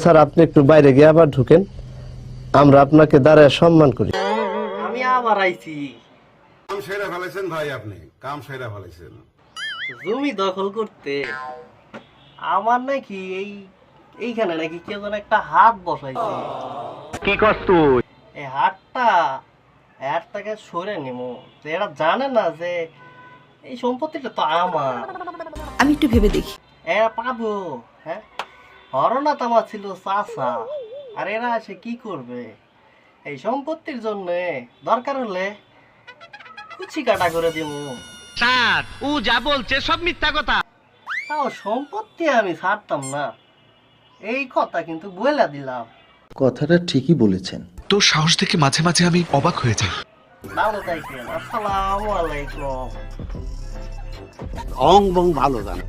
Sir আপনি একটু বাইরে গিয়ে আবার ঢুকেন, আমরা আপনাকে দাঁড়ায় সম্মান করি। আমি আবার আইছি। কাম সেরা ফেলেছেন ভাই, আপনি কাম সেরা ফেলেছেন। জমি দখল করতে আমার নাকি এইখানে নাকি কেউ যেন একটা হাত বসাইছে। কি করছ তুই? এই হাতটাকে সরে নিমু। এরা জানে না যে এই সম্পত্তিটা তো আমার। আমি একটু ভেবে দেখি। এরা পাবো। হ্যাঁ, হরনাথ আমার ছিল চাচা, আর এরা এসে কি করবে? এই সম্পত্তির জন্য দরকার হলে কুচি কাটা করে দিমু। স্যার ও যা বলছে সব মিথ্যা কথা। তাও সম্পত্তি আমি ছাড়তাম না, এই কথা কিন্তু বলে দিলাম। কথাটা ঠিকই বলেছেন। তোর সাহস দেখে মাঝে মাঝে আমি অবাক হয়ে যাই। ভালো থাকেন। আসসালামু আলাইকুম। অং বং ভালো জানে।